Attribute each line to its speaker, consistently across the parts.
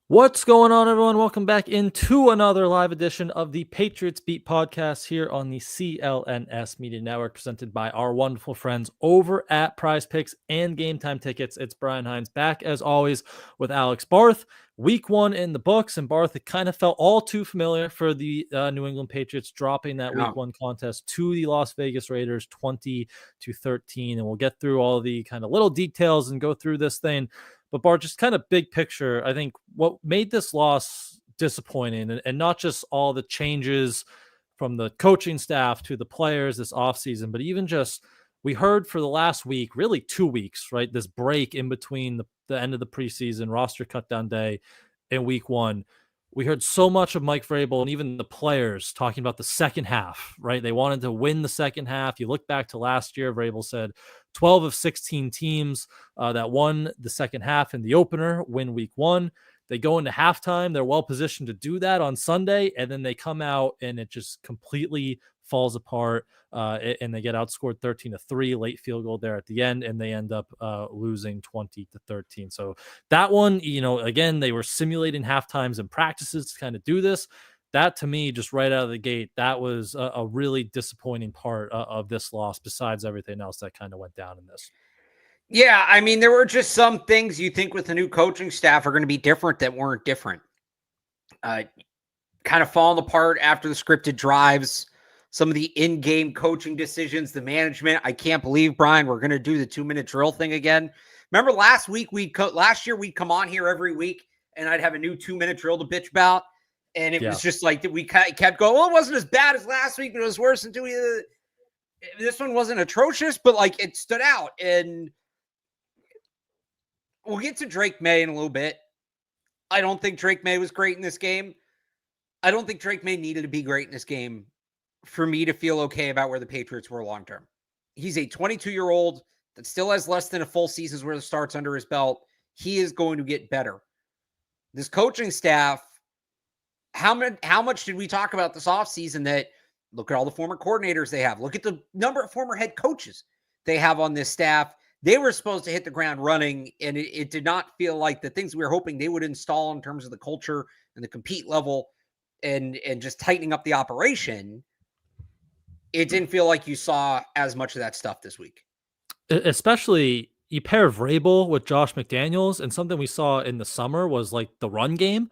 Speaker 1: What's going on, everyone? Welcome back into another live edition of the Patriots Beat podcast here on the CLNS Media Network, presented by our wonderful friends over at Prize Picks and Game Time Tickets. It's Brian Hines back, as always, with Alex Barth. Week 1 in the books, and Barth, it kind of felt all too familiar for the New England Patriots dropping that Week 1 contest to the Las Vegas Raiders 20-13. And we'll get through all the kind of little details and go through this thing. But Bart, just kind of big picture, I think what made this loss disappointing, and not just all the changes from the coaching staff to the players this offseason, but even just we heard for the last week, really 2 weeks, right? This break in between the end of the preseason, roster cutdown day, and Week 1. We heard so much of Mike Vrabel and even the players talking about the second half, right? They wanted to win the second half. You look back to last year, Vrabel said 12 of 16 teams that won the second half in the opener win Week 1. They go into halftime. They're well positioned to do that on Sunday, and then they come out and it just completely falls apart, and they get outscored 13-3, late field goal there at the end, and they end up losing 20-13. So that one, again, they were simulating half times and practices to kind of do this. That, to me, just right out of the gate, that was a really disappointing part of this loss, besides everything else that kind of went down in this.
Speaker 2: Yeah, I mean, there were just some things you think with the new coaching staff are going to be different that weren't different. Kind of falling apart after the scripted drives, some of the in-game coaching decisions, the management. I can't believe, Brian, we're going to do the 2-minute drill thing again. Remember last year we'd come on here every week and I'd have a new 2-minute drill to bitch about. And it was just like that we kept going, well, it wasn't as bad as last week, but it was worse than this one wasn't atrocious, but like it stood out. And we'll get to Drake Maye in a little bit. I don't think Drake Maye was great in this game. I don't think Drake Maye needed to be great in this game for me to feel okay about where the Patriots were long-term. He's a 22-year-old that still has less than a full season's worth of starts under his belt. He is going to get better. This coaching staff, how much did we talk about this offseason that look at all the former coordinators they have. Look at the number of former head coaches they have on this staff. They were supposed to hit the ground running, and it did not feel like the things we were hoping they would install in terms of the culture and the compete level and just tightening up the operation. It didn't feel like you saw as much of that stuff this week.
Speaker 1: Especially you pair Vrabel with Josh McDaniels, and something we saw in the summer was like the run game.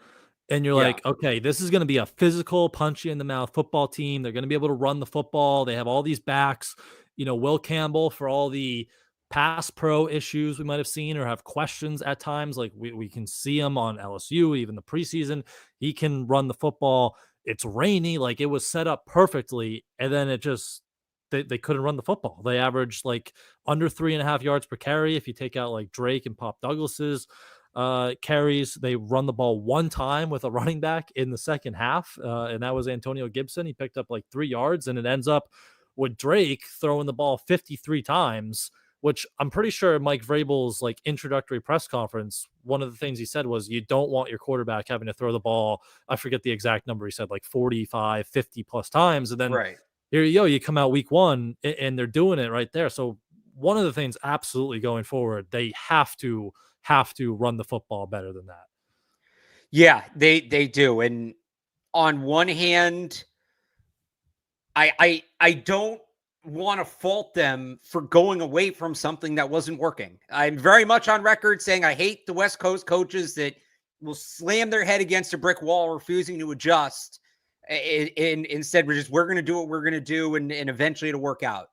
Speaker 1: And you're like, okay, this is going to be a physical, punchy in the mouth football team. They're going to be able to run the football. They have all these backs, Will Campbell, for all the pass pro issues we might have seen or have questions at times. Like we can see him on LSU, even the preseason. He can run the football. It's rainy. Like it was set up perfectly. And then it just, they couldn't run the football. They averaged like under 3.5 yards per carry. If you take out like Drake and Pop Douglas's carries, they run the ball one time with a running back in the second half, and that was Antonio Gibson. He picked up like 3 yards, and it ends up with Drake throwing the ball 53 times, which I'm pretty sure Mike Vrabel's like introductory press conference, one of the things he said was you don't want your quarterback having to throw the ball, I forget the exact number he said, like 45, 50 plus times. And then here you go, you come out week 1 and they're doing it right there. So one of the things absolutely going forward, they have to run the football better than that.
Speaker 2: Yeah, they do. And on one hand, I don't want to fault them for going away from something that wasn't working. I'm very much on record saying I hate the West Coast coaches that will slam their head against a brick wall, refusing to adjust. And instead, we're going to do what we're going to do, and eventually it'll work out.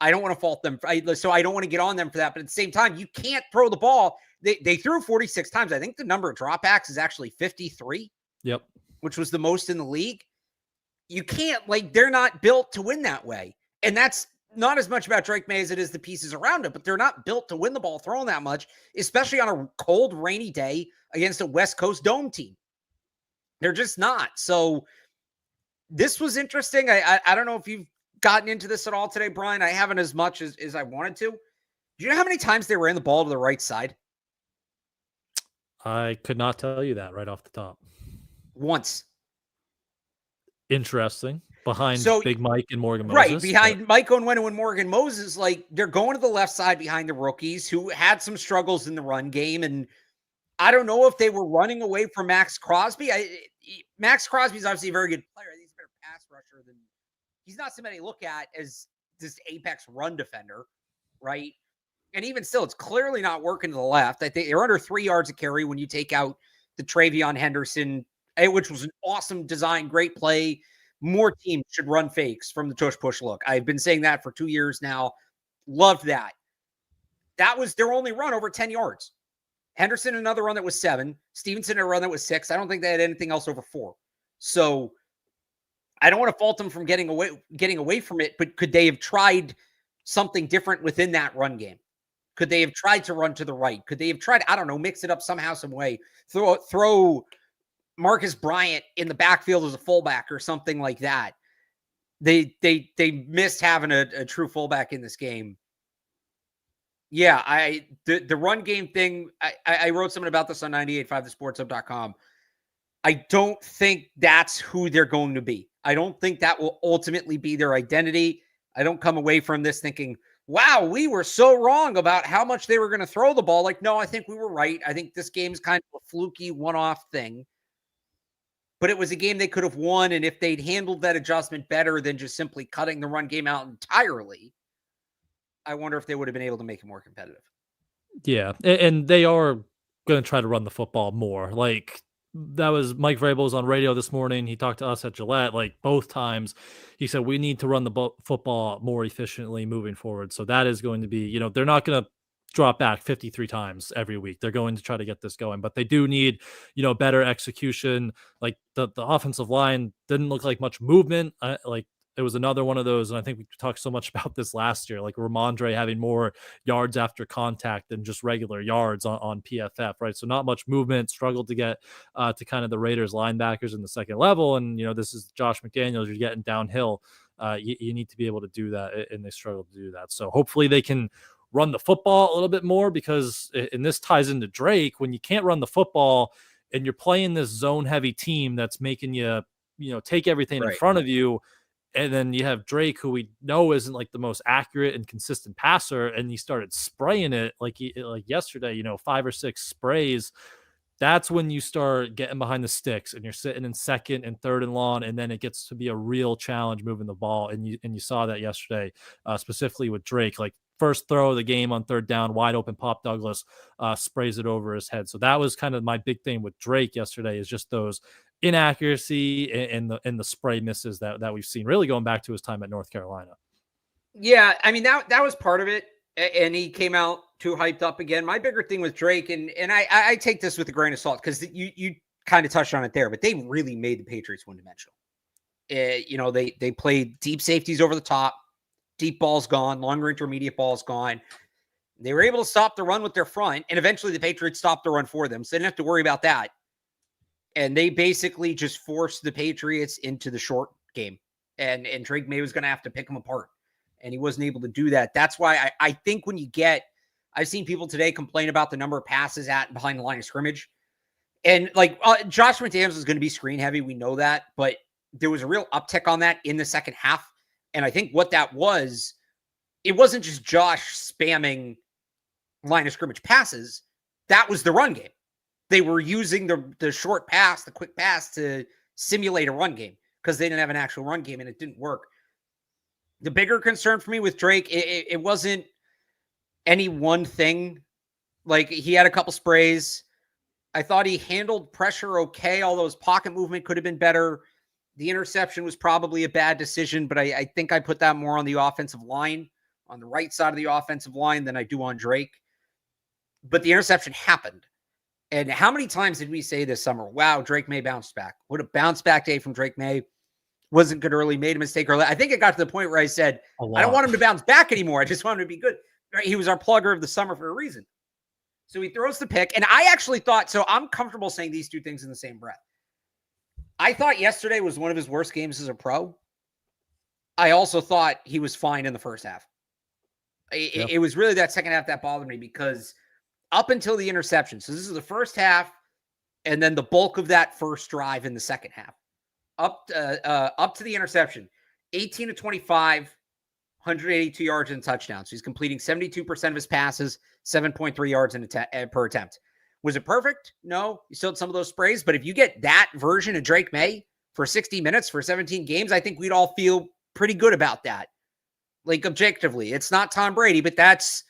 Speaker 2: I don't want to fault them. So I don't want to get on them for that. But at the same time, you can't throw the ball. They threw 46 times. I think the number of dropbacks is actually 53.
Speaker 1: Yep.
Speaker 2: Which was the most in the league. You can't, they're not built to win that way. And that's not as much about Drake Maye as it is the pieces around it, but they're not built to win the ball throwing that much, especially on a cold, rainy day against a West Coast dome team. They're just not. So this was interesting. I don't know if you've gotten into this at all today, Brian. I haven't as much as I wanted to. Do you know how many times they ran the ball to the right side?
Speaker 1: I could not tell you that right off the top.
Speaker 2: Once.
Speaker 1: Interesting. Behind Big Mike and Morgan Moses.
Speaker 2: Right, behind Mike Onwenu and Morgan Moses, they're going to the left side behind the rookies who had some struggles in the run game. And I don't know if they were running away from Max Crosby. Max Crosby is obviously a very good player. I think he's a better pass rusher than he's not somebody to look at as this apex run defender, right? And even still, it's clearly not working to the left. I think they're under 3 yards a carry when you take out the Travion Henderson, which was an awesome design, great play. More teams should run fakes from the tush push look. I've been saying that for 2 years now. Loved that. That was their only run over 10 yards. Henderson, another run that was 7. Stevenson, a run that was 6. I don't think they had anything else over 4. So I don't want to fault them from getting away from it, but could they have tried something different within that run game? Could they have tried to run to the right? Could they have tried, I don't know, mix it up somehow, some way, throw Marcus Bryant in the backfield as a fullback or something like that? They missed having a true fullback in this game. Yeah, the run game thing, I wrote something about this on 98.5thesportshub.com. I don't think that's who they're going to be. I don't think that will ultimately be their identity. I don't come away from this thinking, wow, we were so wrong about how much they were going to throw the ball. Like, no, I think we were right. I think this game's kind of a fluky one-off thing. But it was a game they could have won, and if they'd handled that adjustment better than just simply cutting the run game out entirely, I wonder if they would have been able to make it more competitive.
Speaker 1: Yeah, and they are going to try to run the football more. Like that was Mike Vrabel was on radio this morning. He talked to us at Gillette. Like both times, he said we need to run the football more efficiently moving forward. So that is going to be, they're not going to drop back 53 times every week. They're going to try to get this going, but they do need, better execution. Like the offensive line didn't look like much movement. Like it was another one of those, and I think we talked so much about this last year, like Ramondre having more yards after contact than just regular yards on PFF, right? So not much movement, struggled to get to kind of the Raiders linebackers in the second level. And, this is Josh McDaniels, you're getting downhill. You need to be able to do that, and they struggle to do that. So hopefully they can run the football a little bit more, because, and this ties into Drake, when you can't run the football and you're playing this zone heavy team that's making you, take everything in front of you. And then you have Drake, who we know isn't like the most accurate and consistent passer, and he started spraying it like yesterday, 5 or 6 sprays. That's when you start getting behind the sticks and you're sitting in second and third and long, and then it gets to be a real challenge moving the ball. And you saw that yesterday, specifically with Drake. Like first throw of the game on third down, wide open, Pop Douglas sprays it over his head. So that was kind of my big thing with Drake yesterday, is just those inaccuracy and the spray misses that we've seen, really going back to his time at North Carolina.
Speaker 2: Yeah, I mean that was part of it, and he came out too hyped up again. My bigger thing with Drake, and I take this with a grain of salt, because you kind of touched on it there, but they really made the Patriots one-dimensional. They played deep safeties over the top, deep balls gone, longer intermediate balls gone. They were able to stop the run with their front, and eventually the Patriots stopped the run for them, so they didn't have to worry about that. And they basically just forced the Patriots into the short game. And Drake Maye was going to have to pick them apart. And he wasn't able to do that. That's why I think when you get, I've seen people today complain about the number of passes at and behind the line of scrimmage. And like Josh McDaniels is going to be screen heavy. We know that. But there was a real uptick on that in the second half. And I think what that was, it wasn't just Josh spamming line of scrimmage passes. That was the run game. They were using the short pass, the quick pass, to simulate a run game, because they didn't have an actual run game, and it didn't work. The bigger concern for me with Drake, it wasn't any one thing. Like, he had a couple sprays. I thought he handled pressure okay, although his pocket movement could have been better. The interception was probably a bad decision, but I think I put that more on the offensive line, on the right side of the offensive line, than I do on Drake. But the interception happened. And how many times did we say this summer, wow, Drake Maye bounced back? What a bounce back day from Drake Maye. Wasn't good early, made a mistake early. I think it got to the point where I said, I don't want him to bounce back anymore. I just want him to be good. Right? He was our plugger of the summer for a reason. So he throws the pick. And I actually thought, so I'm comfortable saying these two things in the same breath. I thought yesterday was one of his worst games as a pro. I also thought he was fine in the first half. It was really that second half that bothered me, because up until the interception, so this is the first half, and then the bulk of that first drive in the second half, up to the interception, 18 to 25, 182 yards and touchdown. So he's completing 72% of his passes, 7.3 yards per attempt. Was it perfect? No. You still had some of those sprays, but if you get that version of Drake Maye for 60 minutes for 17 games, I think we'd all feel pretty good about that. Like, objectively, it's not Tom Brady, but that's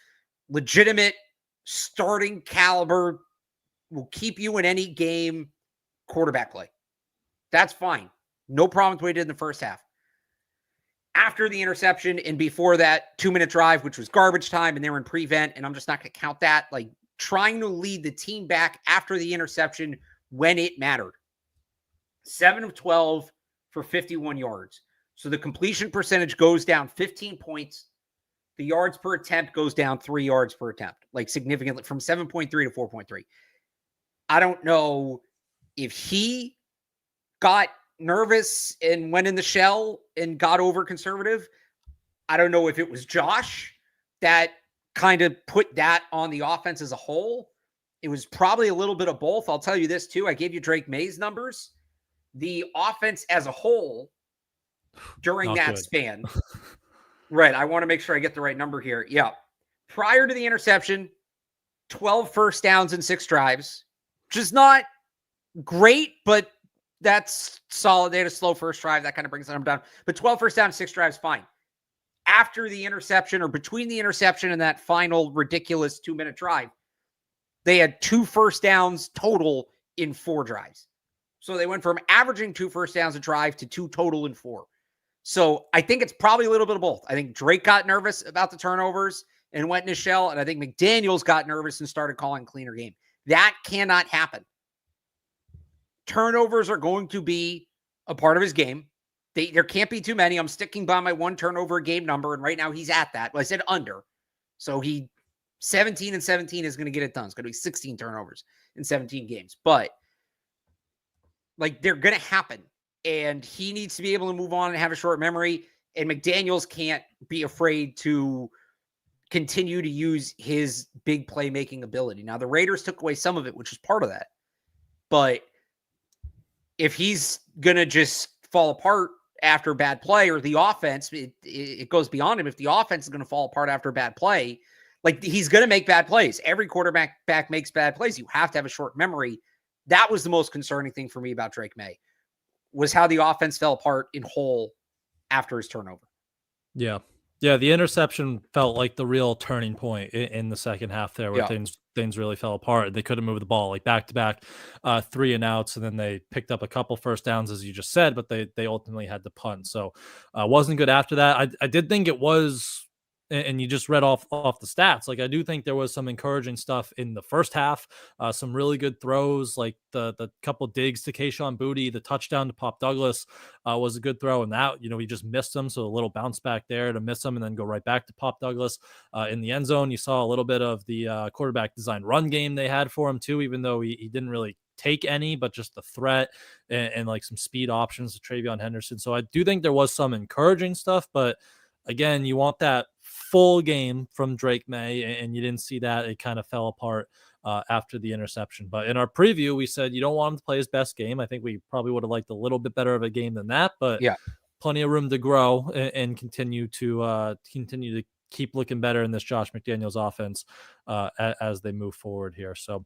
Speaker 2: legitimate starting caliber, will keep you in any game quarterback play. That's fine. No problem with what he did in the first half. After the interception and before that 2-minute drive, which was garbage time, and they were in prevent, and I'm just not going to count that. Like, trying to lead the team back after the interception when it mattered. 7 of 12 for 51 yards. So the completion percentage goes down 15 points. The yards per attempt goes down 3 yards per attempt, like significantly, from 7.3 to 4.3. I don't know if he got nervous and went in the shell and got over conservative. I don't know if it was Josh that kind of put that on the offense as a whole. It was probably a little bit of both. I'll tell you this too. I gave you Drake Maye's numbers. The offense as a whole during that span. Right. I want to make sure I get the right number here. Yeah. Prior to the interception, 12 first downs and 6 drives, which is not great, but that's solid. They had a slow first drive. That kind of brings them down. But 12 first down, 6 drives, fine. After the interception, or between the interception and that final ridiculous 2-minute drive, they had 2 first downs total in 4 drives. So they went from averaging 2 first downs a drive to 2 total in 4. So I think it's probably a little bit of both. I think Drake got nervous about the turnovers and went in his shell. And I think McDaniels got nervous and started calling cleaner game. That cannot happen. Turnovers are going to be a part of his game. There can't be too many. I'm sticking by my 1 turnover a game number. And right now he's at that. Well, I said under. So 17 and 17 is going to get it done. It's going to be 16 turnovers in 17 games. But like, they're going to happen. And he needs to be able to move on and have a short memory. And McDaniels can't be afraid to continue to use his big playmaking ability. Now, the Raiders took away some of it, which is part of that. But if he's going to just fall apart after bad play, or the offense, it goes beyond him. If the offense is going to fall apart after bad play, like, he's going to make bad plays. Every quarterback makes bad plays. You have to have a short memory. That was the most concerning thing for me about Drake Maye, was how the offense fell apart in whole after his turnover.
Speaker 1: Yeah. Yeah, the interception felt like the real turning point in the second half there, where things really fell apart. They couldn't move the ball, like back-to-back 3 and outs, and then they picked up a couple first downs, as you just said, but they ultimately had to punt. So wasn't good after that. I did think it was, and you just read off the stats, like, I do think there was some encouraging stuff in the first half, some really good throws, like the couple digs to Kayshon Boutte, the touchdown to Pop Douglas was a good throw, and that, he just missed them, so a little bounce back there to miss them and then go right back to Pop Douglas in the end zone. You saw a little bit of the quarterback design run game they had for him too, even though he didn't really take any, but just the threat and like some speed options to Travion Henderson. So I do think there was some encouraging stuff, but again, you want that full game from Drake Maye, and you didn't see that. It kind of fell apart after the interception. But in our preview, we said you don't want him to play his best game. I think we probably would have liked a little bit better of a game than that, but
Speaker 2: yeah,
Speaker 1: plenty of room to grow and continue to keep looking better in this Josh McDaniels offense as they move forward here. So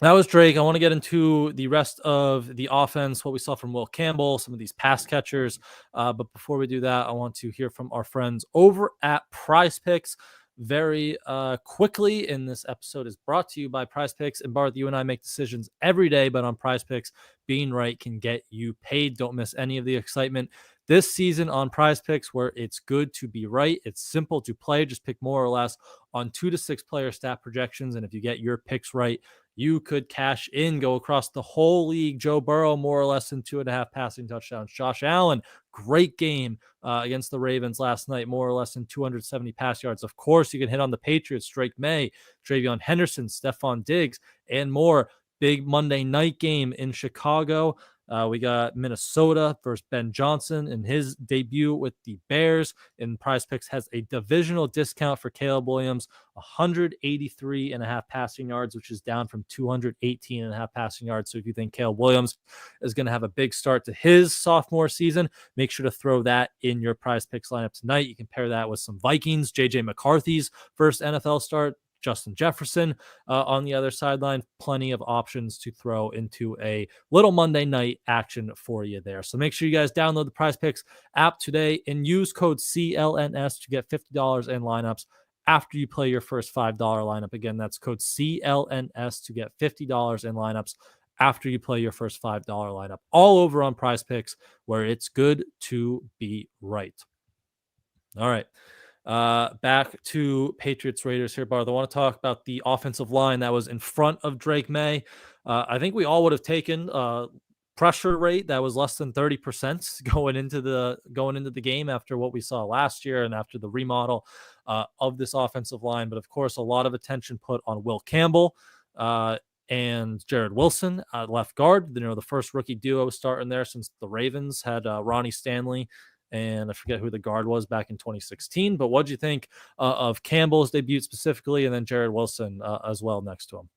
Speaker 1: that was Drake. I want to get into the rest of the offense, what we saw from Will Campbell, some of these pass catchers. But before we do that, I want to hear from our friends over at Prize Picks very quickly. And this episode is brought to you by Prize Picks. And Barth, you and I make decisions every day, but on Prize Picks, being right can get you paid. Don't miss any of the excitement this season on Prize Picks, where it's good to be right. It's simple to play. Just pick more or less on 2 to 6 player stat projections. And if you get your picks right, you could cash in, go across the whole league. Joe Burrow, more or less in 2.5 passing touchdowns. Josh Allen, great game against the Ravens last night, more or less in 270 pass yards. Of course, you can hit on the Patriots, Drake Maye, Travion Henderson, Stephon Diggs, and more. Big Monday night game in Chicago. We got Minnesota versus Ben Johnson in his debut with the Bears. And Prize Picks has a divisional discount for Caleb Williams, 183.5 passing yards, which is down from 218.5 passing yards. So if you think Caleb Williams is going to have a big start to his sophomore season, make sure to throw that in your Prize Picks lineup tonight. You can pair that with some Vikings, JJ McCarthy's first NFL start, Justin Jefferson on the other sideline. Plenty of options to throw into a little Monday night action for you there. So make sure you guys download the Prize Picks app today and use code CLNS to get $50 in lineups after you play your first $5 lineup. Again, that's code CLNS to get $50 in lineups after you play your first $5 lineup, all over on Prize Picks, where it's good to be right. All right. Back to Patriots Raiders here, Barth. I want to talk about the offensive line that was in front of Drake Maye. I think we all would have taken pressure rate that was less than 30% going into the game after what we saw last year and after the remodel of this offensive line. But of course, a lot of attention put on Will Campbell and Jared Wilson, left guard. The first rookie duo starting there since the Ravens had Ronnie Stanley, and I forget who the guard was back in 2016. But what do you think of Campbell's debut specifically, and then Jared Wilson as well next to him?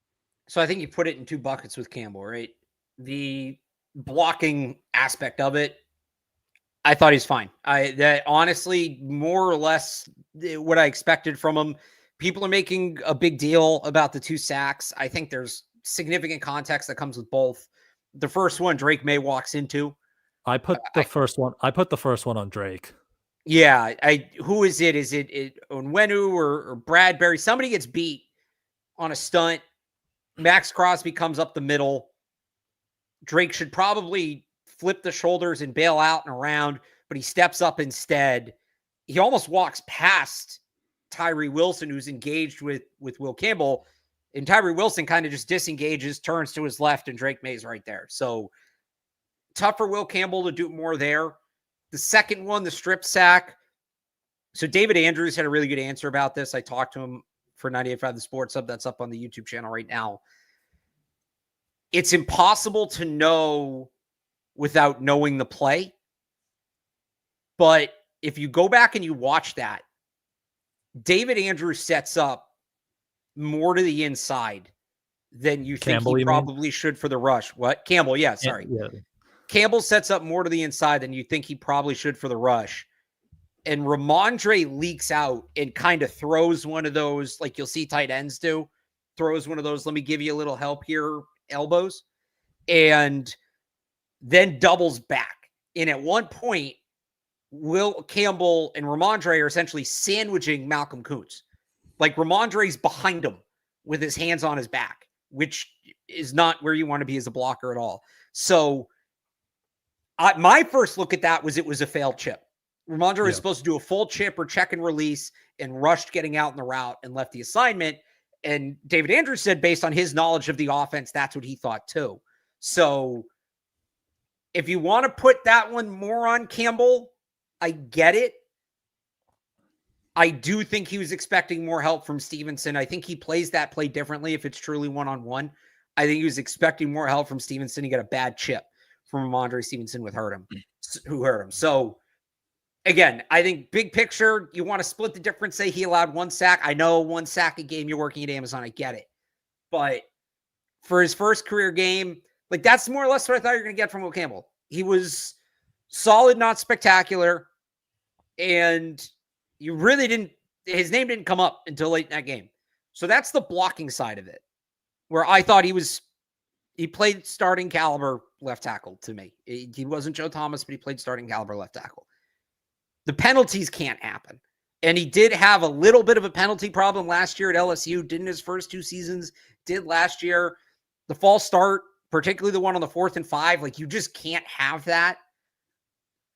Speaker 2: So I think you put it in two buckets with Campbell, right? The blocking aspect of it, I thought he's fine. That honestly, more or less what I expected from him. People are making a big deal about the 2 sacks. I think there's significant context that comes with both. The first one, Drake Maye walks into.
Speaker 1: I put the first one on Drake.
Speaker 2: Yeah, who is it? Is it Onwenu or Bradbury? Somebody gets beat on a stunt. Max Crosby comes up the middle. Drake should probably flip the shoulders and bail out and around, but he steps up instead. He almost walks past Tyree Wilson, who's engaged with Will Campbell, and Tyree Wilson kind of just disengages, turns to his left, and Drake Maye's right there. So tough for Will Campbell to do more there. The second one, the strip sack. So David Andrews had a really good answer about this. I talked to him for 98.5 The Sports Hub. That's up on the YouTube channel right now. It's impossible to know without knowing the play. But if you go back and you watch that, David Andrews sets up more to the inside than you think
Speaker 1: Campbell,
Speaker 2: he probably should for the rush. What? Campbell, yeah, sorry.
Speaker 1: Yeah.
Speaker 2: Campbell sets up more to the inside than you think he probably should for the rush. And Ramondre leaks out and kind of throws one of those, like you'll see tight ends do, throws one of those, let me give you a little help here, elbows, and then doubles back. And at one point, Will Campbell and Ramondre are essentially sandwiching Malcolm Kuntz. Like Ramondre's behind him with his hands on his back, which is not where you want to be as a blocker at all. So my first look at that was it was a failed chip. Ramondre was supposed to do a full chip or check and release and rushed getting out in the route and left the assignment. And David Andrews said, based on his knowledge of the offense, that's what he thought too. So if you want to put that one more on Campbell, I get it. I do think he was expecting more help from Stevenson. I think he plays that play differently if it's truly one-on-one. I think he was expecting more help from Stevenson. He got a bad chip from Ramondre Stevenson who hurt him. So again, I think big picture, you want to split the difference, say he allowed 1 sack. I know 1 sack a game, you're working at Amazon. I get it. But for his first career game, like that's more or less what I thought you were going to get from Will Campbell. He was solid, not spectacular. And you really his name didn't come up until late in that game. So that's the blocking side of it, where I thought he played starting caliber left tackle to me. He wasn't Joe Thomas, but he played starting caliber left tackle. The penalties can't happen. And he did have a little bit of a penalty problem last year at LSU, didn't his first 2 seasons, did last year. The false start, particularly the one on the 4th and 5, like you just can't have that.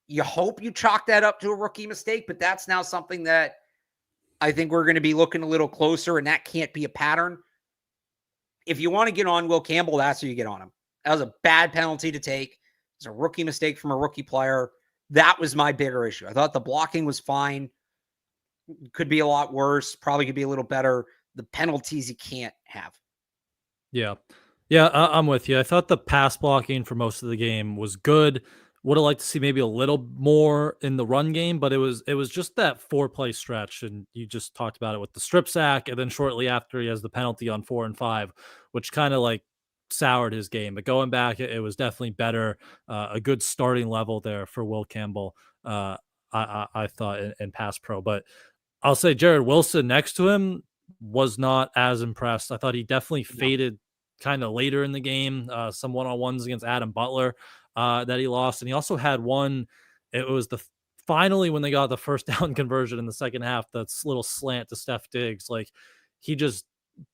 Speaker 2: You hope you chalk that up to a rookie mistake, but that's now something that I think we're going to be looking a little closer, and that can't be a pattern. If you want to get on Will Campbell, that's who you get on him. That was a bad penalty to take. It's a rookie mistake from a rookie player. That was my bigger issue. I thought the blocking was fine. Could be a lot worse. Probably could be a little better. The penalties you can't have.
Speaker 1: Yeah. Yeah, I'm with you. I thought the pass blocking for most of the game was good. Would have liked to see maybe a little more in the run game, but it was just that 4-play stretch, and you just talked about it with the strip sack, and then shortly after he has the penalty on 4 and 5, which kind of like soured his game. But going back, it was definitely better. A good starting level there for Will Campbell. I thought in pass pro, but I'll say Jared Wilson next to him. was not as impressed. I thought he definitely faded kind of later in the game. Some one-on-ones against Adam Butler that he lost, and he also had one. It was finally when they got the first down conversion in the second half. That's little slant to Steph Diggs. Like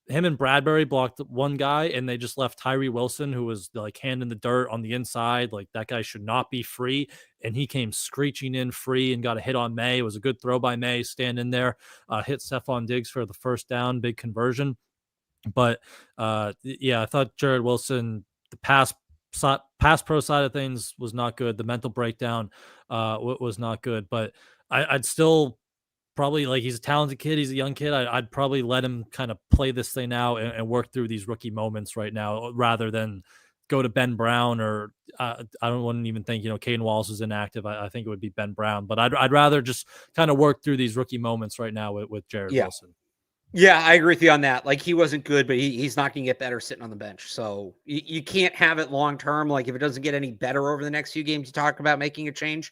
Speaker 1: him and Bradbury blocked one guy, and they just left Tyree Wilson, who was like hand in the dirt on the inside. Like that guy should not be free. And he came screeching in free and got a hit on May. It was a good throw by May, stand in there, hit Stephon Diggs for the first down, big conversion. But yeah, I thought Jared Wilson, the pass pro side of things was not good. The mental breakdown was not good. But I'd still probably, like, he's a talented kid. He's a young kid. I'd probably let him kind of play this thing out and work through these rookie moments right now, rather than go to Ben Brown or wouldn't even think, Caden Wallace is inactive. I think it would be Ben Brown, but I'd rather just kind of work through these rookie moments right now with Jared Wilson.
Speaker 2: Yeah, I agree with you on that. Like, he wasn't good, but he's not going to get better sitting on the bench. So you can't have it long term. Like, if it doesn't get any better over the next few games, you talk about making a change.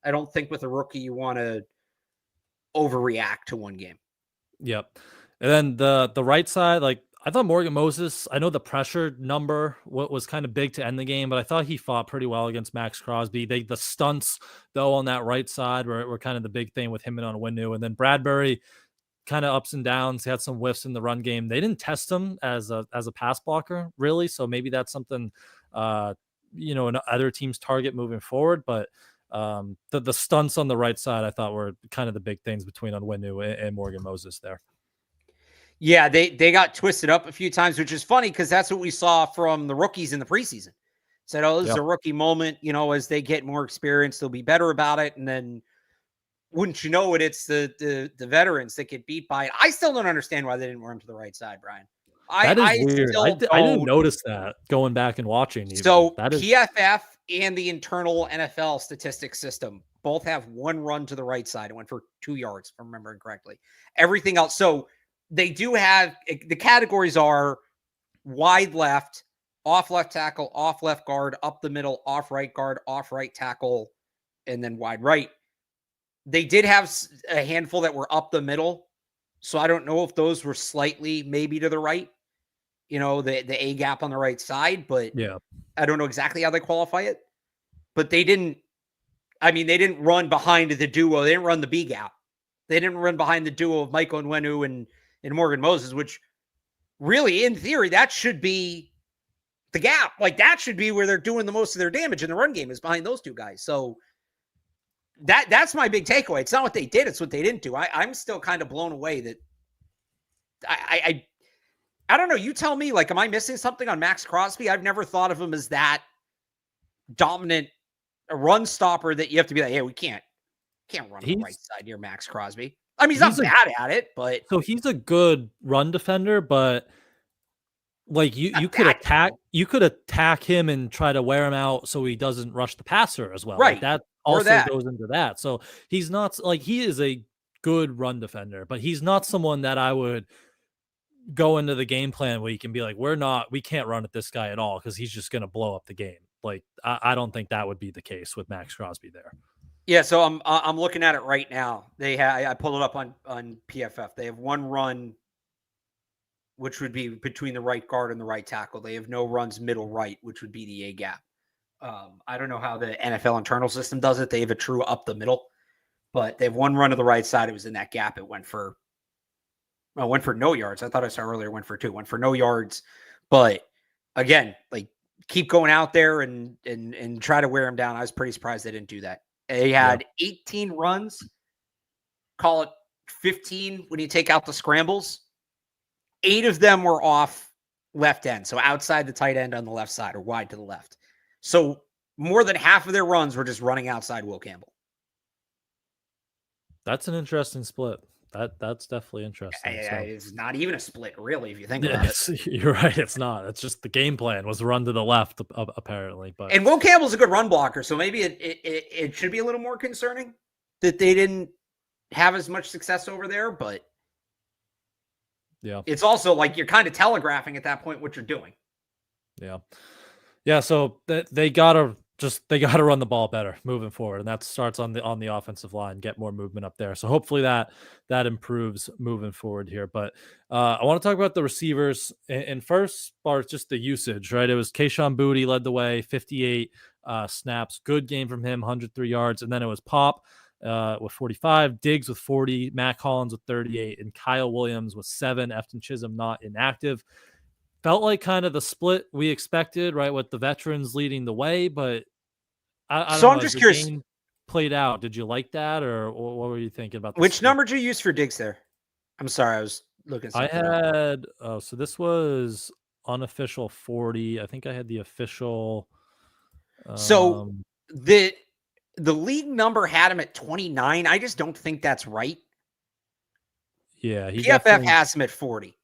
Speaker 2: I don't think with a rookie you want to overreact to one game.
Speaker 1: Yep. And then the right side, like, I thought Morgan Moses, I know the pressure number was kind of big to end the game, but I thought he fought pretty well against Max Crosby. The stunts, though, on that right side were kind of the big thing with him and Onwenu. And then Bradbury, kind of ups and downs. He had some whiffs in the run game. They didn't test him as a pass blocker, really. So maybe that's something, an other team's target moving forward. But the stunts on the right side, I thought, were kind of the big things between Onwenu and Morgan Moses there.
Speaker 2: Yeah, they got twisted up a few times, which is funny because that's what we saw from the rookies in the preseason. Said, this is a rookie moment. As they get more experience, they'll be better about it. And then, wouldn't you know it, it's the veterans that get beat by it. I still don't understand why they didn't run to the right side, Brian.
Speaker 1: That is weird. I didn't notice that going back and watching. Even.
Speaker 2: So PFF and the internal NFL statistics system both have one run to the right side. It went for 2 yards, if I'm remembering correctly. Everything else. So they do have, the categories are wide left, off left tackle, off left guard, up the middle, off right guard, off right tackle, and then wide right. They did have a handful that were up the middle. So I don't know if those were slightly maybe to the right, the A gap on the right side, but
Speaker 1: yeah,
Speaker 2: I don't know exactly how they qualify it. But they didn't run behind the duo. They didn't run the B gap. They didn't run behind the duo of Michael Onwenu and Morgan Moses, which really, in theory, that should be the gap. Like, that should be where they're doing the most of their damage in the run game, is behind those two guys. So that's my big takeaway. It's not what they did, it's what they didn't do. I'm still kind of blown away that I don't know. You tell me, like, am I missing something on Max Crosby? I've never thought of him as that dominant a run stopper that you have to be like, hey, we can't run on the right side near Max Crosby. I mean, he's not bad at it, but
Speaker 1: so he's a good run defender, but like you could attack him and try to wear him out so he doesn't rush the passer as well.
Speaker 2: Right.
Speaker 1: Like that also goes into that. So he's not, like, he is a good run defender, but he's not someone that I would go into the game plan where you can be like, we can't run at this guy at all because he's just going to blow up the game. Like, I don't think that would be the case with Max Crosby there.
Speaker 2: Yeah, so I'm looking at it right now. I pulled it up on PFF. They have one run, which would be between the right guard and the right tackle. They have no runs middle right, which would be the A gap. I don't know how the NFL internal system does it. They have a true up the middle, but they have one run to the right side. It was in that gap. It went for no yards. I thought I saw earlier went for 2. Went for no yards. But again, like, keep going out there and try to wear him down. I was pretty surprised they didn't do that. They had 18 runs, call it 15 when you take out the scrambles. 8 of them were off left end, so outside the tight end on the left side or wide to the left. So more than half of their runs were just running outside Will Campbell.
Speaker 1: That's an interesting split. That's definitely interesting.
Speaker 2: It's not even a split, really, if you think about it.
Speaker 1: You're right. It's not. It's just the game plan was run to the left, apparently.
Speaker 2: And Will Campbell's a good run blocker, so maybe it should be a little more concerning that they didn't have as much success over there. But
Speaker 1: yeah,
Speaker 2: it's also like you're kind of telegraphing at that point what you're doing.
Speaker 1: Yeah. So they got to just they got to run the ball better moving forward, and that starts on the offensive line, get more movement up there. So hopefully that improves moving forward here. But I want to talk about the receivers. And first part, just the usage, right? It was Kayshon Boutte led the way, 58 snaps, good game from him, 103 yards, and then it was Pop with 45, Diggs with 40, Matt Collins with 38, and Kyle Williams with 7. Efton Chisholm not inactive. Felt like kind of the split we expected, right? With the veterans leading the way, but I don't know.
Speaker 2: I'm
Speaker 1: As
Speaker 2: just
Speaker 1: the
Speaker 2: curious.
Speaker 1: game played out, did you like that, or what were you thinking about the
Speaker 2: Which
Speaker 1: split?
Speaker 2: number did you use for Diggs there? I'm sorry, I was looking
Speaker 1: I
Speaker 2: something up.
Speaker 1: had so this was unofficial 40. I think I had the official.
Speaker 2: So the league number had him at 29. I just don't think that's right.
Speaker 1: Yeah, he
Speaker 2: PFF
Speaker 1: definitely
Speaker 2: has him at 40.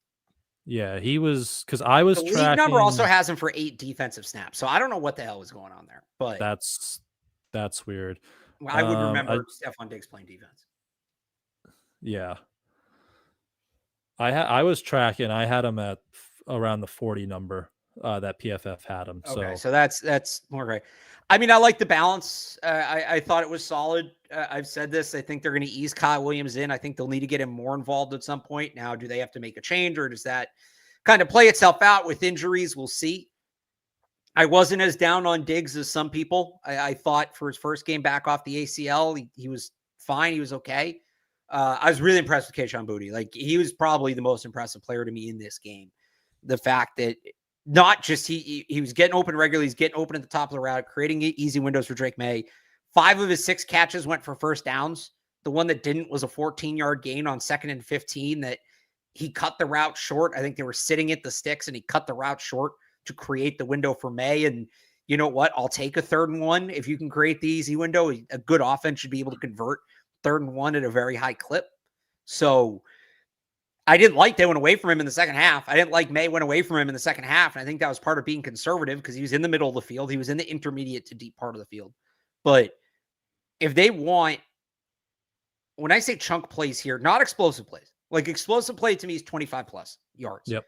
Speaker 1: Yeah, he was because I was
Speaker 2: The
Speaker 1: tracking.
Speaker 2: league number also has him for 8 defensive snaps. So I don't know what the hell was going on there, but
Speaker 1: that's weird.
Speaker 2: I would remember Stephon Diggs playing defense.
Speaker 1: Yeah. I was tracking. I had him at around the 40 number that PFF had him.
Speaker 2: Okay, so that's more right. I mean, I like the balance. I thought it was solid. I've said this. I think they're going to ease Kyle Williams in. I think they'll need to get him more involved at some point. Now, do they have to make a change, or does that kind of play itself out with injuries? We'll see. I wasn't as down on Diggs as some people. I thought for his first game back off the ACL, he was fine. He was okay. I was really impressed with Kayshon Boutte. Like, he was probably the most impressive player to me in this game. The fact that not just he was getting open regularly, he's getting open at the top of the route, creating easy windows for Drake Maye. 5 of his 6 catches went for first downs. The one that didn't was a 14-yard gain on 2nd and 15 that he cut the route short. I think they were sitting at the sticks, and he cut the route short to create the window for May. And you know what? I'll take a 3rd and 1 if you can create the easy window. A good offense should be able to convert 3rd and 1 at a very high clip. So I didn't like they went away from him in the second half. I didn't like May went away from him in the second half. And I think that was part of being conservative because he was in the middle of the field. He was in the intermediate to deep part of the field. But if they want, when I say chunk plays here, not explosive plays, like explosive play to me is 25 plus yards.
Speaker 1: Yep.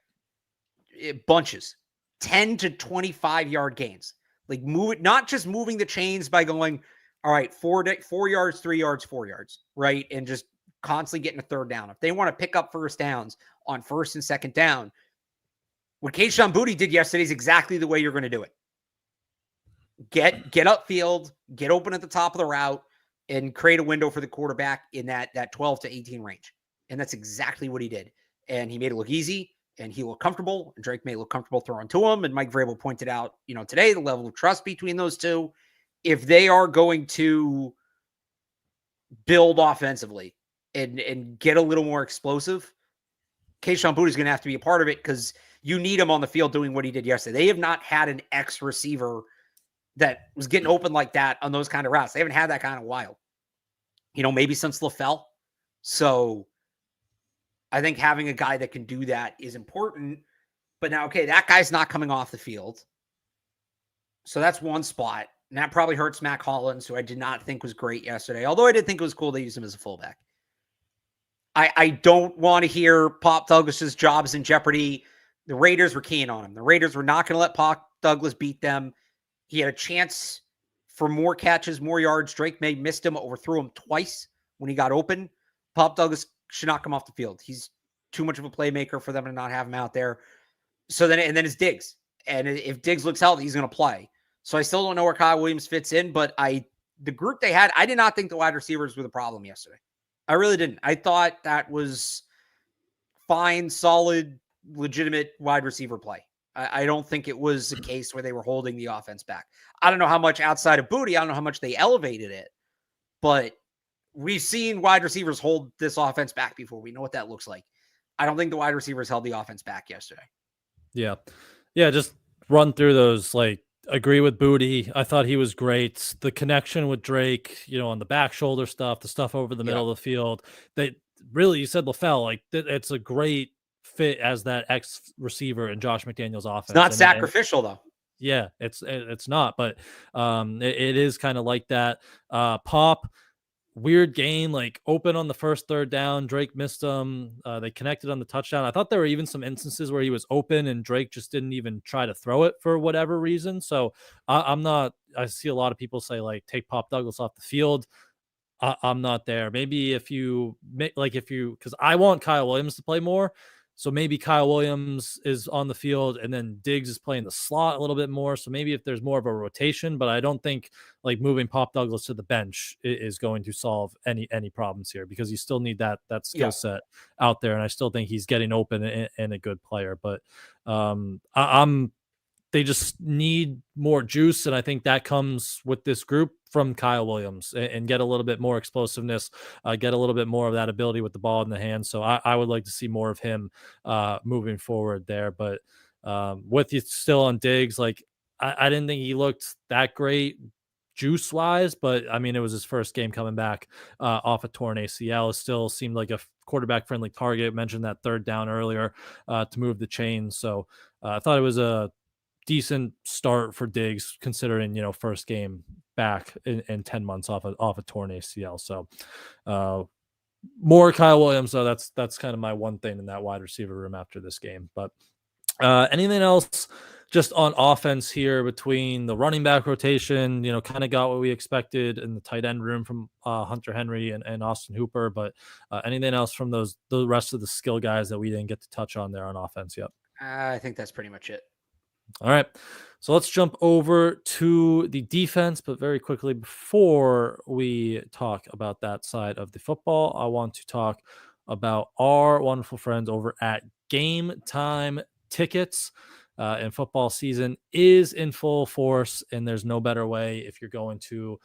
Speaker 2: It bunches, 10 to 25 yard gains. Like move it, not just moving the chains by going, all right, 4 yards, 3 yards, 4 yards, right? And just constantly getting a 3rd down. If they want to pick up first downs on 1st and 2nd down, what Kayshon Boutte did yesterday is exactly the way you're going to do it. Get upfield, get open at the top of the route, and create a window for the quarterback in that 12 to 18 range. And that's exactly what he did. And he made it look easy, and he looked comfortable, and Drake Maye looked comfortable throwing to him. And Mike Vrabel pointed out, today, the level of trust between those two. If they are going to build offensively and get a little more explosive, Kayshon Boutte is going to have to be a part of it because you need him on the field doing what he did yesterday. They have not had an X receiver that was getting open like that on those kind of routes. They haven't had that kind of while. Maybe since LaFell. So I think having a guy that can do that is important. But now, okay, that guy's not coming off the field. So that's one spot. And that probably hurts Matt Collins, who I did not think was great yesterday. Although I did think it was cool they used him as a fullback. I don't want to hear Pop Douglas's job's in jeopardy. The Raiders were keen on him. The Raiders were not going to let Pop Douglas beat them. He had a chance for more catches, more yards. Drake Maye missed him, overthrew him twice when he got open. Pop Douglas should not come off the field. He's too much of a playmaker for them to not have him out there. So then it's Diggs. And if Diggs looks healthy, he's going to play. So I still don't know where Kyle Williams fits in, but the group they had, I did not think the wide receivers were the problem yesterday. I really didn't. I thought that was fine, solid, legitimate wide receiver play. I don't think it was a case where they were holding the offense back. I don't know how much outside of Boutte. I don't know how much they elevated it, but we've seen wide receivers hold this offense back before. We know what that looks like. I don't think the wide receivers held the offense back yesterday.
Speaker 1: Yeah. Just run through those. Agree with Boutte. I thought he was great. The connection with Drake, on the back shoulder stuff, the stuff over the middle of the field. They really, you said LaFell, it's a great fit as that X receiver in Josh McDaniels' offense.
Speaker 2: It's not sacrificial though.
Speaker 1: Yeah, it's not, but it is kind of like that. Pop, weird game, like open on the first third down. Drake missed them. They connected on the touchdown. I thought there were even some instances where he was open and Drake just didn't even try to throw it for whatever reason. So I'm not, I see a lot of people say like take Pop Douglas off the field. I'm not there. Maybe if you like, if you, because I want Kyle Williams to play more. So maybe Kyle Williams is on the field and then Diggs is playing the slot a little bit more. So maybe if there's more of a rotation, but I don't think like moving Pop Douglas to the bench is going to solve any problems here, because you still need that skill set out there. And I still think he's getting open and a good player. But I'm they just need more juice. And I think that comes with this group from Kyle Williams, and get a little bit more explosiveness, get a little bit more of that ability with the ball in the hand. So I would like to see more of him moving forward there. But with you still on Diggs, like I didn't think he looked that great juice wise, but I mean, it was his first game coming back off a torn ACL. It still seemed like a quarterback friendly target. Mentioned that third down earlier to move the chains. So I thought it was a decent start for Diggs, considering, first game back in 10 months off a torn ACL. So more Kyle Williams. So that's kind of my one thing in that wide receiver room after this game. But anything else just on offense here between the running back rotation, kind of got what we expected in the tight end room from Hunter Henry and Austin Hooper, but anything else from the rest of the skill guys that we didn't get to touch on there on offense yet?
Speaker 2: I think that's pretty much it.
Speaker 1: All right, so let's jump over to the defense, but very quickly before we talk about that side of the football, I want to talk about our wonderful friends over at Game Time Tickets. And football season is in full force, and there's no better way if you're going to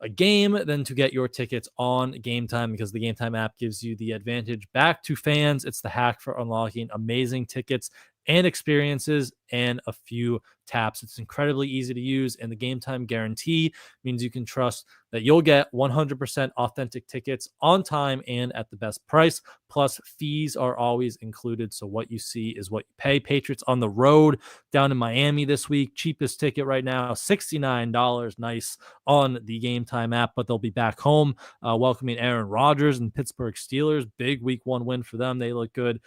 Speaker 1: a game than to get your tickets on Game Time, because the Game Time app gives you the advantage back to fans. It's the hack for unlocking amazing tickets and experiences and a few taps. It's incredibly easy to use, and the Game Time guarantee means you can trust that you'll get 100% authentic tickets on time and at the best price. Plus, fees are always included, so what you see is what you pay. Patriots on the road down in Miami this week. Cheapest ticket right now, $69. Nice on the Game Time app, but they'll be back home welcoming Aaron Rodgers and Pittsburgh Steelers. Big week one win for them. They look good.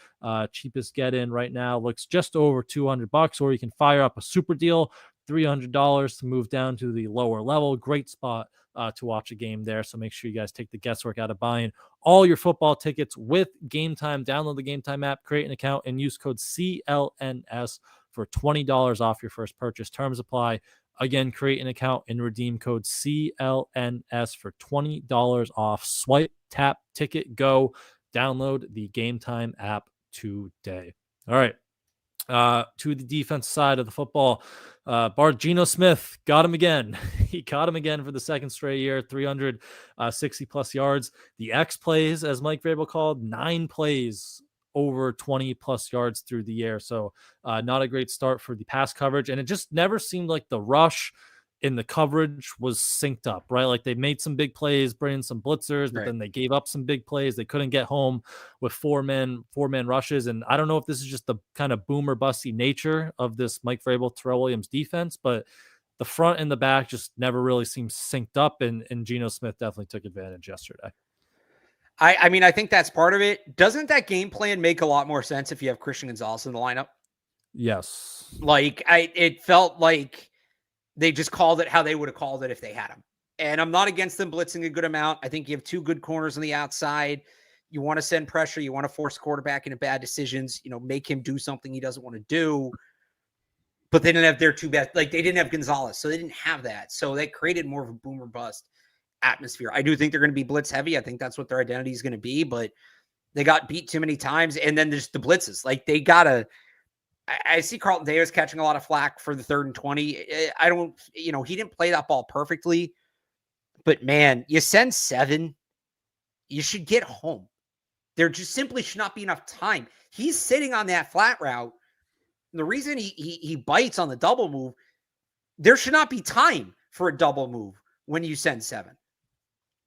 Speaker 1: Cheapest get in right now looks just over $200, or you can fire up a super deal, $300 to move down to the lower level. Great spot to watch a game there. So make sure you guys take the guesswork out of buying all your football tickets with Game Time. Download the Game Time app, create an account, and use code CLNS for $20 off your first purchase. Terms apply. Again, create an account and redeem code CLNS for $20 off. Swipe, tap, ticket, go. Download the Game Time app today. All right. To the defense side of the football, Barth, Geno Smith got him again. He caught him again for the second straight year, 360 plus yards. The X plays, as Mike Vrabel called, 9 plays over 20 plus yards through the air. So not a great start for the pass coverage. And it just never seemed like the rush in the coverage was synced up, right? Like they made some big plays, bringing some blitzers, but then they gave up some big plays. They couldn't get home with four man rushes. And I don't know if this is just the kind of boomer busty nature of this Mike Vrabel, Terrell Williams defense, but the front and the back just never really seemed synced up. And Geno Smith definitely took advantage yesterday.
Speaker 2: I mean, I think that's part of it. Doesn't that game plan make a lot more sense if you have Christian Gonzalez in the lineup?
Speaker 1: Yes.
Speaker 2: Like it felt like they just called it how they would have called it if they had him. And I'm not against them blitzing a good amount. I think you have 2 good corners on the outside. You want to send pressure. You want to force quarterback into bad decisions, make him do something he doesn't want to do. But they didn't have their 2 best, like they didn't have Gonzalez. So they didn't have that. So that created more of a boomer bust atmosphere. I do think they're going to be blitz heavy. I think that's what their identity is going to be, but they got beat too many times. And then there's the blitzes. Like they got to, I see Carlton Davis catching a lot of flack for the 3rd and 20. I don't, he didn't play that ball perfectly, but man, you send 7, you should get home. There just simply should not be enough time. He's sitting on that flat route. The reason he bites on the double move, there should not be time for a double move when you send 7.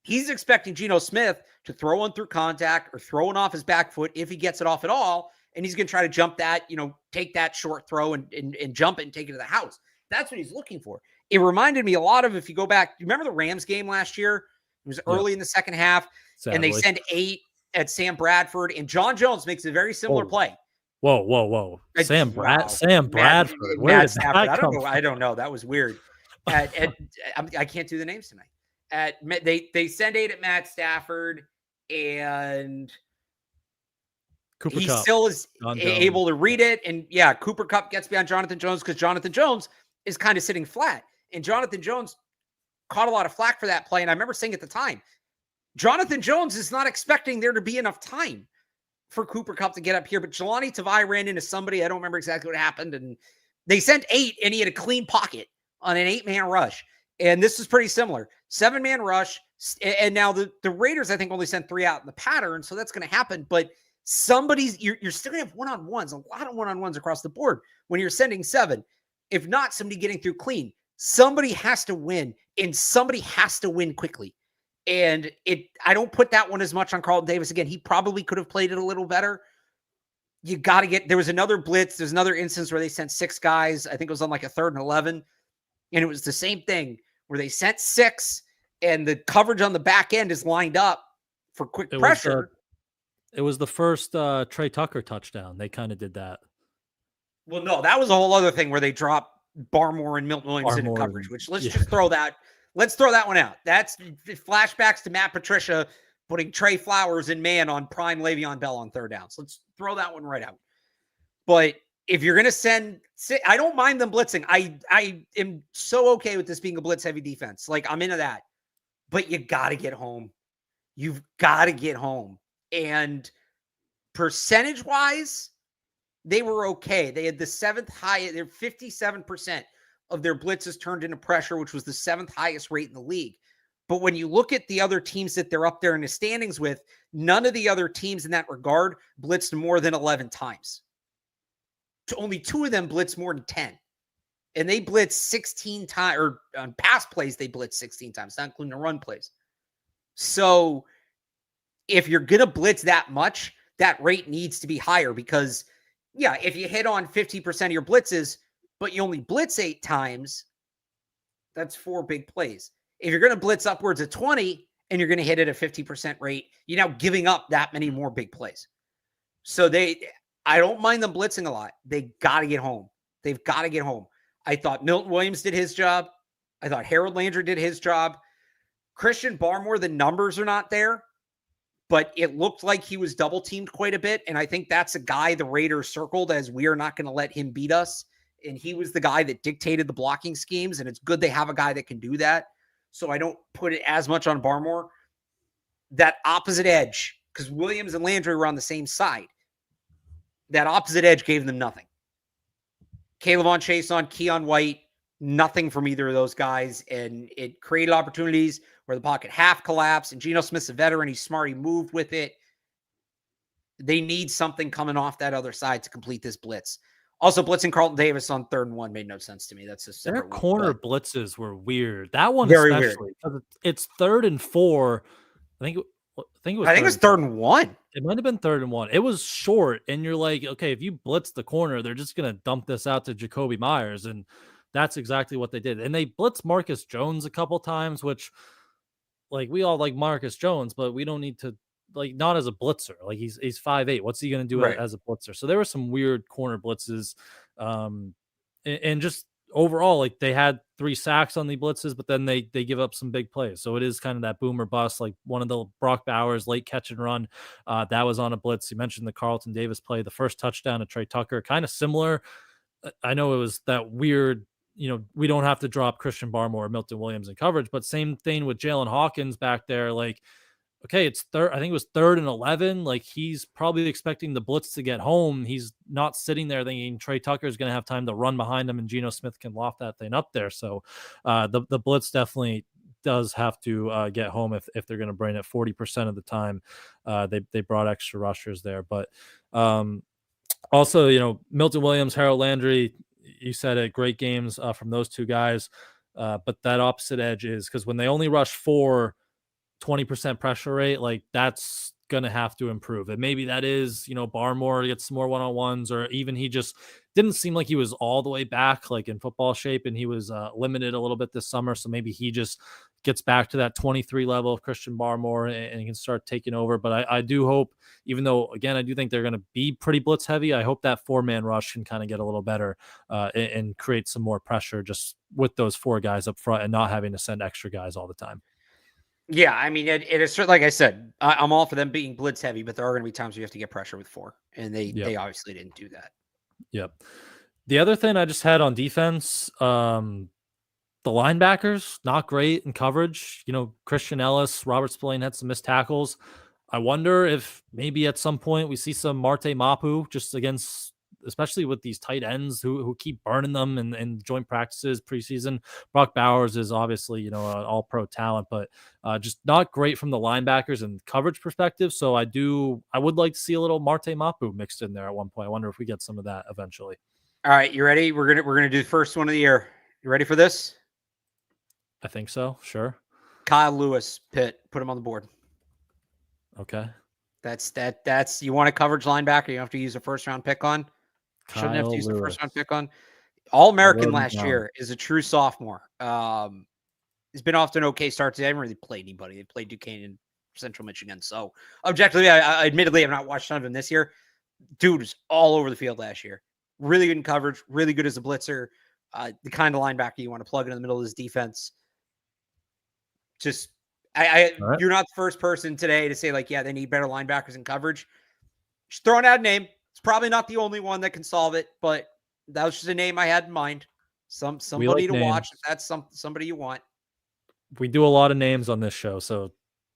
Speaker 2: He's expecting Geno Smith to throw one through contact or throw one off his back foot if he gets it off at all. And he's going to try to jump that, take that short throw and jump it and take it to the house. That's what he's looking for. It reminded me a lot of, if you go back, you remember the Rams game last year? It was early in the second half, and they send 8 at Sam Bradford, and John Jones makes a very similar play.
Speaker 1: Whoa. Sam Bradford. Where
Speaker 2: Matt
Speaker 1: did
Speaker 2: Stafford.
Speaker 1: that
Speaker 2: I
Speaker 1: come
Speaker 2: don't know.
Speaker 1: from?
Speaker 2: I don't know. That was weird. I can't do the names tonight. They send 8 at Matt Stafford, and
Speaker 1: Cooper
Speaker 2: he
Speaker 1: Kupp,
Speaker 2: still is
Speaker 1: John
Speaker 2: able
Speaker 1: Jones.
Speaker 2: to read it. And yeah, Cooper Kupp gets beyond Jonathan Jones because Jonathan Jones is kind of sitting flat. And Jonathan Jones caught a lot of flack for that play. And I remember saying at the time, Jonathan Jones is not expecting there to be enough time for Cooper Kupp to get up here. But Jelani Tavai ran into somebody. I don't remember exactly what happened. And they sent 8, and he had a clean pocket on an 8-man rush. And this is pretty similar. 7-man rush. And now the Raiders, I think, only sent 3 out in the pattern. So that's going to happen. But you're still going to have one-on-ones, a lot of one-on-ones across the board when you're sending 7. If not, somebody getting through clean. Somebody has to win, and somebody has to win quickly. And I don't put that one as much on Carlton Davis. Again, he probably could have played it a little better. You got to there was another blitz. There's another instance where they sent 6 guys. I think it was on like a 3rd and 11. And it was the same thing where they sent 6 and the coverage on the back end is lined up for quick pressure.
Speaker 1: It was the first Trey Tucker touchdown. They kind of did that.
Speaker 2: Well, no, that was a whole other thing where they dropped Barmore and Milton Williams into coverage, which just throw that. Let's throw that one out. That's flashbacks to Matt Patricia putting Trey Flowers in man on prime Le'Veon Bell on 3rd downs. Let's throw that one right out. But if you're going to I don't mind them blitzing. I am so okay with this being a blitz-heavy defense. Like, I'm into that. But you got to get home. You've got to get home. And percentage-wise, they were okay. They had the 7th highest. They're 57% of their blitzes turned into pressure, which was the 7th highest rate in the league. But when you look at the other teams that they're up there in the standings with, none of the other teams in that regard blitzed more than 11 times. Only 2 of them blitzed more than 10. And they blitzed 16 times, or on pass plays, they blitzed 16 times, not including the run plays. So if you're going to blitz that much, that rate needs to be higher because, yeah, if you hit on 50% of your blitzes, but you only blitz 8 times, that's 4 big plays. If you're going to blitz upwards of 20 and you're going to hit at a 50% rate, you're now giving up that many more big plays. So I don't mind them blitzing a lot. They got to get home. They've got to get home. I thought Milton Williams did his job. I thought Harold Landry did his job. Christian Barmore, the numbers are not there, but it looked like he was double teamed quite a bit. And I think that's a guy the Raiders circled as we are not going to let him beat us. And he was the guy that dictated the blocking schemes. And it's good they have a guy that can do that. So I don't put it as much on Barmore. That opposite edge, because Williams and Landry were on the same side. That opposite edge gave them nothing. Kayvon Chason, Keon White, nothing from either of those guys. And it created opportunities where the pocket half collapsed. And Geno Smith's a veteran. He's smart. He moved with it. They need something coming off that other side to complete this blitz. Also, blitzing Carlton Davis on 3rd and 1 made no sense to me. That's a separate
Speaker 1: Their corner blitzes were weird. That one
Speaker 2: very
Speaker 1: especially. Weird. It's 3rd and 4. I think it was
Speaker 2: 3rd and 1.
Speaker 1: It might have been 3rd and 1. It was short, and you're like, okay, if you blitz the corner, they're just gonna dump this out to Jacoby Myers, and that's exactly what they did. And they blitzed Marcus Jones a couple times, which, like, we all like Marcus Jones, but we don't need to, like, not as a blitzer. Like, he's 5'8". What's he gonna do as a blitzer? So there were some weird corner blitzes, and just overall, like, they had 3 sacks on the blitzes, but then they give up some big plays. So it is kind of that boom or bust, like one of the Brock Bowers late catch and run. That was on a blitz. You mentioned the Carlton Davis play, the first touchdown to Trey Tucker, kind of similar. I know it was that weird, we don't have to drop Christian Barmore or Milton Williams in coverage, but same thing with Jalen Hawkins back there. Like, okay, it's third. I think it was 3rd and 11. Like, he's probably expecting the blitz to get home. He's not sitting there thinking Trey Tucker is going to have time to run behind him and Geno Smith can loft that thing up there. So the blitz definitely does have to get home if they're going to bring it 40% of the time. They brought extra rushers there, but also, Milton Williams, Harold Landry, you said it, great games from those 2 guys. But that opposite edge is because when they only rush 20% pressure rate, like, that's gonna have to improve. And maybe that is, Barmore gets some more one-on-ones, or even he just didn't seem like he was all the way back, like, in football shape, and he was limited a little bit this summer. So maybe he just gets back to that 23 level of Christian Barmore and can start taking over. But I do hope, even though, again, I do think they're going to be pretty blitz heavy, I hope that 4-man rush can kind of get a little better and create some more pressure just with those 4 guys up front and not having to send extra guys all the time.
Speaker 2: Yeah, I mean, it is like I said, I'm all for them being blitz heavy, but there are going to be times where you have to get pressure with 4, and they obviously didn't do that.
Speaker 1: Yep. The other thing I just had on defense, the linebackers, not great in coverage. Christian Ellis, Robert Spillane had some missed tackles. I wonder if maybe at some point we see some Marte Mapu just against, especially with these tight ends who keep burning them in joint practices preseason. Brock Bowers is obviously, an all-pro talent, but just not great from the linebackers and coverage perspective. So I would like to see a little Marte Mapu mixed in there at one point. I wonder if we get some of that eventually.
Speaker 2: All right, you ready? We're gonna do the first one of the year. You ready for this?
Speaker 1: I think so. Sure.
Speaker 2: Kyle Lewis, Pitt, put him on the board.
Speaker 1: Okay.
Speaker 2: That's you want a coverage linebacker, you have to use a first-round pick on. Shouldn't have to use a first-round pick on. All-American last year, is a true sophomore. He's been off to an okay start. They haven't really played anybody. They played Duquesne and Central Michigan. So objectively, I admittedly have not watched none of him this year. Dude was all over the field last year. Really good in coverage, really good as a blitzer. The kind of linebacker you want to plug in the middle of this defense. Just, right. You're not the first person today to say, like, yeah, they need better linebackers in coverage. Just throwing out a name. It's probably not the only one that can solve it, but that was just a name I had in mind. Somebody to watch if that's somebody you want.
Speaker 1: We do a lot of names on this show, so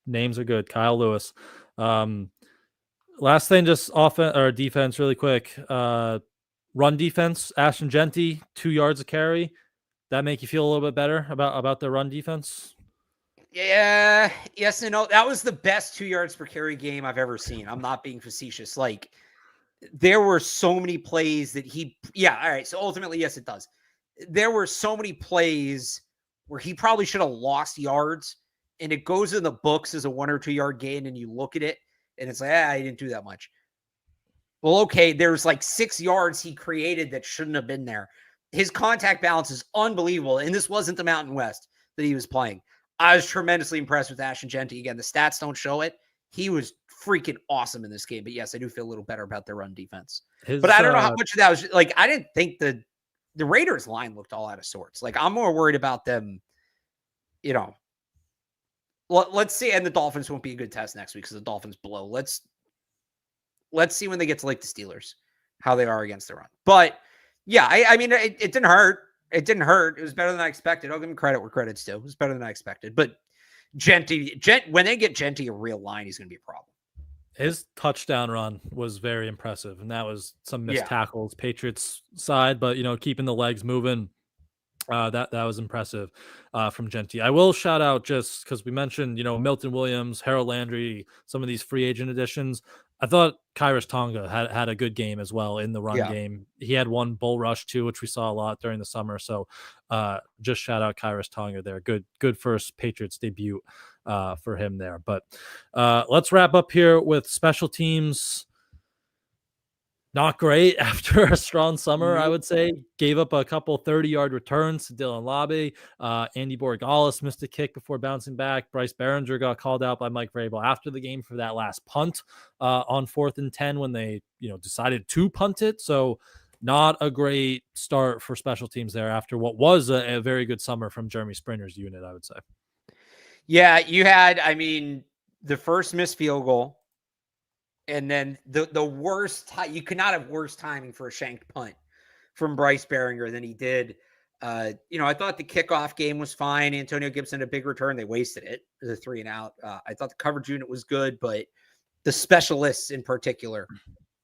Speaker 1: names are good. Kyle Lewis. Last thing, just offense or defense, really quick. Run defense. Ashton Genty, 2 yards of carry. That make you feel a little bit better about the run defense?
Speaker 2: Yeah, yes and no. That was the best 2 yards per carry game I've ever seen. I'm not being facetious. Like, there were so many plays that all right. So ultimately, yes, it does. There were so many plays where he probably should have lost yards, and it goes in the books as a 1 or 2 yard gain, and you look at it, and it's like, he didn't do that much. Well, okay, there's like 6 yards he created that shouldn't have been there. His contact balance is unbelievable, and this wasn't the Mountain West that he was playing. I was tremendously impressed with Ashton Genty. Again, the stats don't show it. He was freaking awesome in this game. But yes, I do feel a little better about their run defense. But I don't know how much of that was like, I didn't think the Raiders line looked all out of sorts. Like, I'm more worried about them, let's see. And the Dolphins won't be a good test next week because the Dolphins blow. Let's see when they get to like the Steelers, how they are against the run. But yeah, I mean, it didn't hurt. It didn't hurt. It was better than I expected. I'll give him credit where credit's due. It was better than I expected. But when they get Genty a real line, he's going to be a problem.
Speaker 1: His touchdown run was very impressive, and that was some missed tackles, Patriots side, but keeping the legs moving. That was impressive from Genty. I will shout out, just because we mentioned, Milton Williams, Harold Landry, some of these free agent additions. I thought Kairos Tonga had a good game as well in the run game. He had one bull rush too, which we saw a lot during the summer. So just shout out Kairos Tonga there. Good first Patriots debut for him there. But let's wrap up here with special teams. Not great after a strong summer, I would say. Gave up a couple 30-yard returns to Dylan Lobby. Andy Borregales missed a kick before bouncing back. Bryce Behringer got called out by Mike Vrabel after the game for that last punt on 4th and 10 when they, decided to punt it. So not a great start for special teams there after what was a very good summer from Jeremy Springer's unit, I would say.
Speaker 2: Yeah, you had, the first missed field goal. And then the worst you could not have worse timing for a shanked punt from Bryce Behringer than he did. I thought the kickoff game was fine. Antonio Gibson, a big return. They wasted it. It was a 3 and out. I thought the coverage unit was good, but the specialists in particular,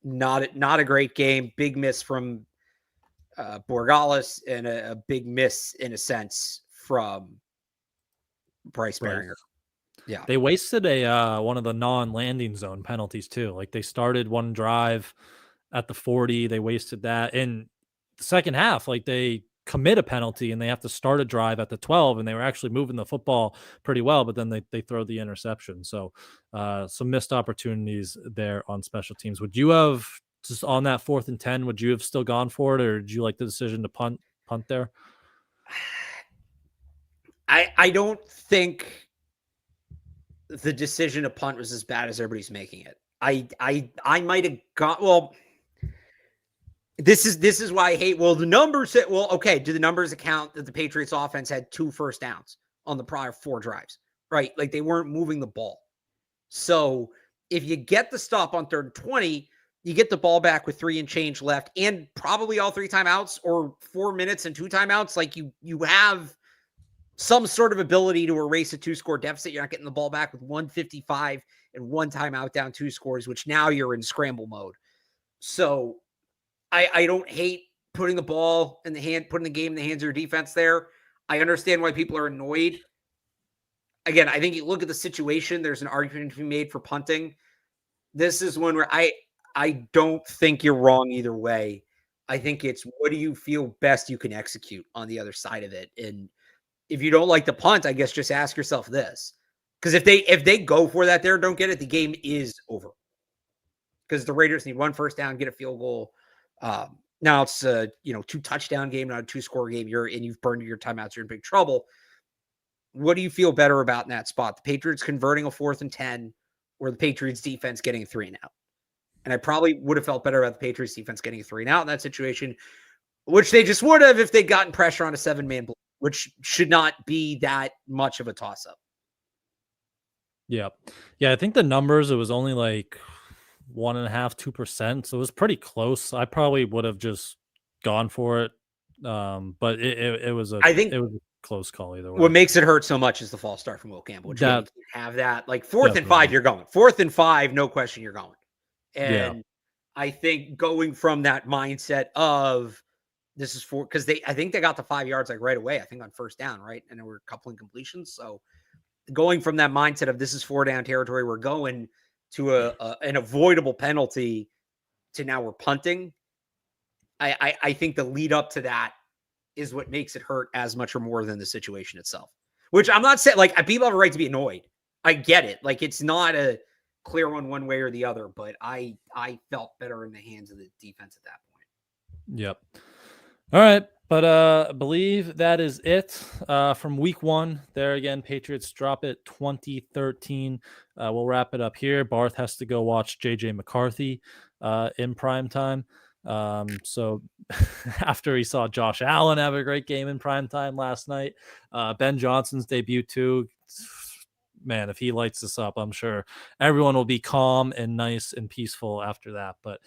Speaker 2: not a great game. Big miss from Borregales and a big miss in a sense from Bryce Behringer. Yeah,
Speaker 1: they wasted one of the non-landing zone penalties too. Like, they started one drive at the 40, they wasted that. In the second half, like, they commit a penalty and they have to start a drive at the 12, and they were actually moving the football pretty well, but then they throw the interception. So some missed opportunities there on special teams. Would you have, just on that 4th and 10, would you have still gone for it, or did you like the decision to punt there?
Speaker 2: I don't think the decision to punt was as bad as everybody's making it. I might have got This is why I hate. Well, the numbers say, well, okay. Do the numbers account that the Patriots offense had 2 first downs on the prior 4 drives, right? Like they weren't moving the ball. So if you get the stop on 3rd and 20, you get the ball back with 3 and change left, and probably all 3 timeouts or 4 minutes and 2 timeouts. Like you have some sort of ability to erase a 2-score deficit. You're not getting the ball back with 1:55 and 1 timeout down 2 scores, which now you're in scramble mode. So I don't hate putting the ball in the hand, putting the game in the hands of your defense there. I understand why people are annoyed. Again, I think you look at the situation, there's an argument to be made for punting. This is one where I don't think you're wrong either way. I think it's what do you feel best you can execute on the other side of it. And if you don't like the punt, I guess just ask yourself this. Because if they go for that there, don't get it, the game is over. Because the Raiders need 1 first down, get a field goal. Now it's a 2 touchdown game, not a 2-score game. You've burned your timeouts. You're in big trouble. What do you feel better about in that spot? The Patriots converting a 4th and 10, or the Patriots defense getting a 3 and out? And I probably would have felt better about the Patriots defense getting a 3 and out in that situation, which they just would have if they'd gotten pressure on a 7-man blitz, which should not be that much of a toss-up.
Speaker 1: Yeah. I think the numbers, it was only like 1.5%, 2%. So it was pretty close. I probably would have just gone for it. But it was a close call either way.
Speaker 2: What makes it hurt so much is the false start from Will Campbell, which you can't have that. Like 4th and 5, you're going. 4th and 5, no question, you're going. And I think going from that mindset of this is for, because I think they got the 5 yards like right away, I think on first down, right? And there were a couple incompletions. So going from that mindset of this is 4 down territory, we're going to an avoidable penalty to now we're punting. I think the lead up to that is what makes it hurt as much or more than the situation itself, which I'm not saying, like, people have a right to be annoyed. I get it. Like, it's not a clear one way or the other, but I felt better in the hands of the defense at that point.
Speaker 1: Yep. All right. But I believe that is it from week 1. There again, Patriots drop it 2013. We'll wrap it up here. Barth has to go watch JJ McCarthy in prime time. So after he saw Josh Allen have a great game in prime time last night, Ben Johnson's debut too. Man, if he lights this up, I'm sure everyone will be calm and nice and peaceful after that. But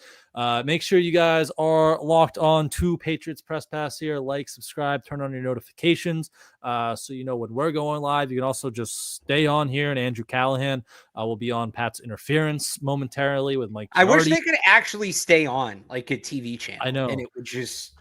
Speaker 1: make sure you guys are locked on to Patriots Press Pass here. Like, subscribe, turn on your notifications so you know when we're going live. You can also just stay on here, and Andrew Callahan will be on Pat's Interference momentarily with Mike Giardi.
Speaker 2: I wish they could actually stay on like a TV channel.
Speaker 1: I know.
Speaker 2: And it would just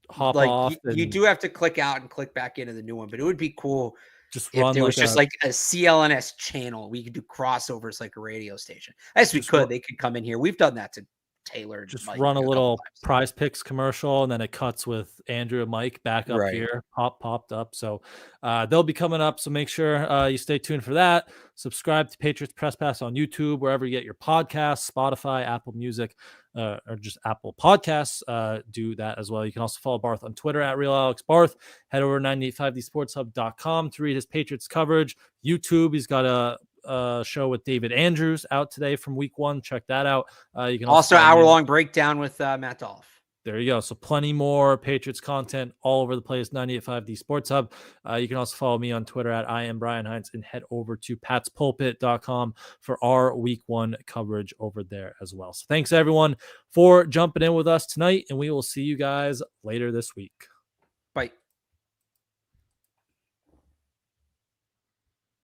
Speaker 1: hop off.
Speaker 2: You do have to click out and click back into the new one, but it would be cool.
Speaker 1: Just
Speaker 2: if there was just like a CLNS channel, we could do crossovers like a radio station. As we could, they could come in here. We've done that to Taylor.
Speaker 1: Just run a little Prize Picks commercial, and then it cuts with Andrew and Mike back up here, popped up. So they'll be coming up. So make sure you stay tuned for that. Subscribe to Patriots Press Pass on YouTube, wherever you get your podcasts, Spotify, Apple Music, or just Apple Podcasts. Do that as well. You can also follow Barth on Twitter at Real Alex Barth. Head over to 985thesportshub.com to read his Patriots coverage. YouTube, he's got a show with David Andrews out today from week 1. Check that out. You can
Speaker 2: also hour-long breakdown with Matt Dolph.
Speaker 1: There you go. So plenty more Patriots content all over the place. 98.5 The Sports Hub. You can also follow me on Twitter at I am Brian Hines, and head over to patspulpit.com for our week 1 coverage over there as well. So thanks everyone for jumping in with us tonight, and we will see you guys later this week.
Speaker 2: Bye.